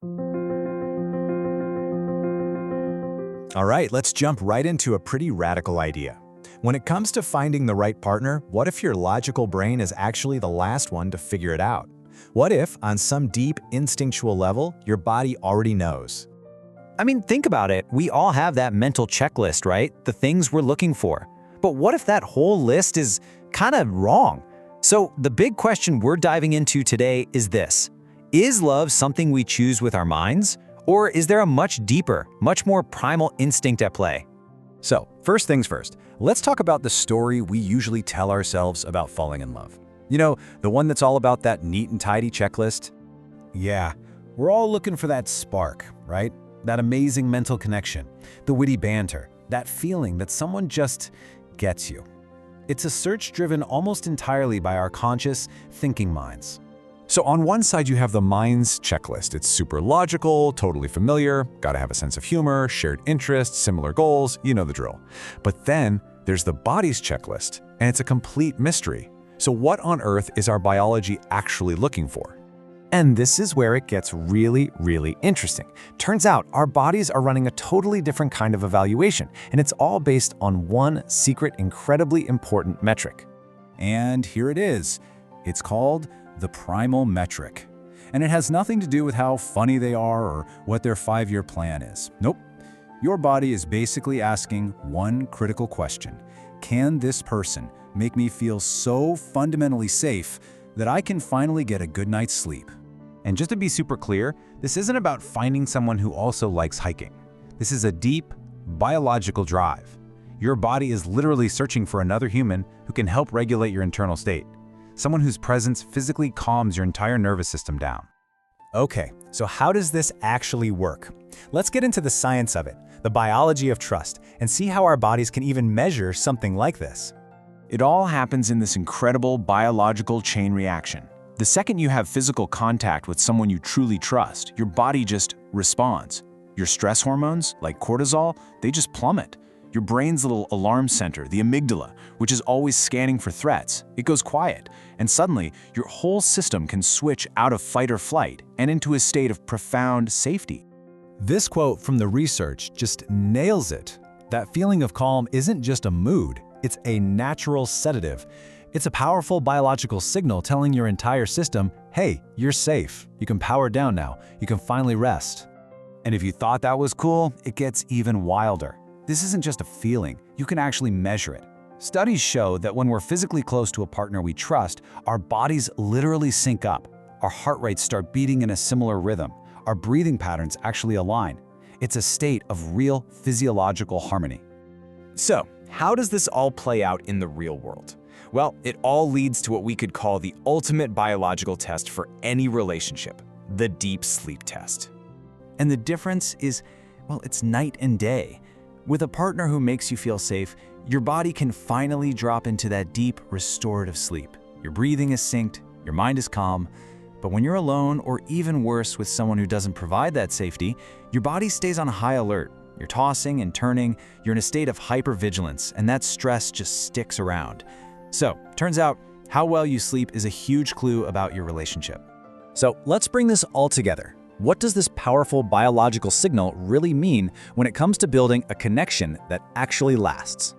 All right, let's jump right into a pretty radical idea. When it comes to finding the right partner, what if your logical brain is actually the last one to figure it out? What if, on some deep instinctual level, your body already knows? I mean, think about it. We all have that mental checklist, right? The things we're looking for. But what if that whole list is kind of wrong? So the big question we're diving into today is this. Is love something we choose with our minds? Or is there a much deeper, much more primal instinct at play? So, first things first, let's talk about the story we usually tell ourselves about falling in love. You know, the one that's all about that neat and tidy checklist? Yeah, we're all looking for that spark, right? That amazing mental connection, the witty banter, that feeling that someone just gets you. It's a search driven almost entirely by our conscious, thinking minds. So on one side, you have the mind's checklist. It's super logical, totally familiar, gotta have a sense of humor, shared interests, similar goals, you know the drill. But then there's the body's checklist, and it's a complete mystery. So what on earth is our biology actually looking for? And this is where it gets really, really interesting. Turns out our bodies are running a totally different kind of evaluation, and it's all based on one secret, incredibly important metric. And here it is. It's called the primal metric. And it has nothing to do with how funny they are or what their 5-year plan is. Nope. Your body is basically asking one critical question. Can this person make me feel so fundamentally safe that I can finally get a good night's sleep? And just to be super clear, this isn't about finding someone who also likes hiking. This is a deep, biological drive. Your body is literally searching for another human who can help regulate your internal state. Someone whose presence physically calms your entire nervous system down. Okay, so how does this actually work? Let's get into the science of it, the biology of trust, and see how our bodies can even measure something like this. It all happens in this incredible biological chain reaction. The second you have physical contact with someone you truly trust, your body just responds. Your stress hormones, like cortisol, they just plummet. Your brain's little alarm center, the amygdala, which is always scanning for threats, it goes quiet, and suddenly your whole system can switch out of fight or flight and into a state of profound safety. This quote from the research just nails it. That feeling of calm isn't just a mood, it's a natural sedative. It's a powerful biological signal telling your entire system, hey, you're safe, you can power down now, you can finally rest. And if you thought that was cool, it gets even wilder. This isn't just a feeling, you can actually measure it. Studies show that when we're physically close to a partner we trust, our bodies literally sync up. Our heart rates start beating in a similar rhythm. Our breathing patterns actually align. It's a state of real physiological harmony. So, how does this all play out in the real world? Well, it all leads to what we could call the ultimate biological test for any relationship, the deep sleep test. And the difference is, well, it's night and day. With a partner who makes you feel safe, your body can finally drop into that deep, restorative sleep. Your breathing is synced, your mind is calm, but when you're alone or even worse with someone who doesn't provide that safety, your body stays on high alert. You're tossing and turning, you're in a state of hypervigilance, and that stress just sticks around. So, turns out, how well you sleep is a huge clue about your relationship. So, let's bring this all together. What does this powerful biological signal really mean when it comes to building a connection that actually lasts?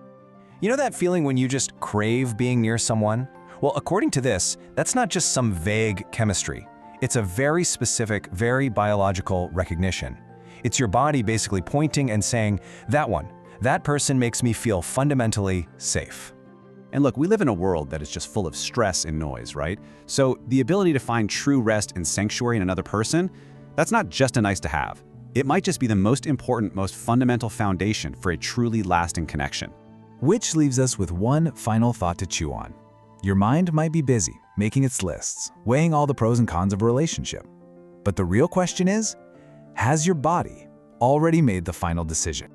You know that feeling when you just crave being near someone? Well, according to this, that's not just some vague chemistry. It's a very specific, very biological recognition. It's your body basically pointing and saying, that person makes me feel fundamentally safe. And look, we live in a world that is just full of stress and noise, right? So the ability to find true rest and sanctuary in another person, that's not just a nice to have. It might just be the most important, most fundamental foundation for a truly lasting connection. Which leaves us with one final thought to chew on. Your mind might be busy, making its lists, weighing all the pros and cons of a relationship. But the real question is, has your body already made the final decision?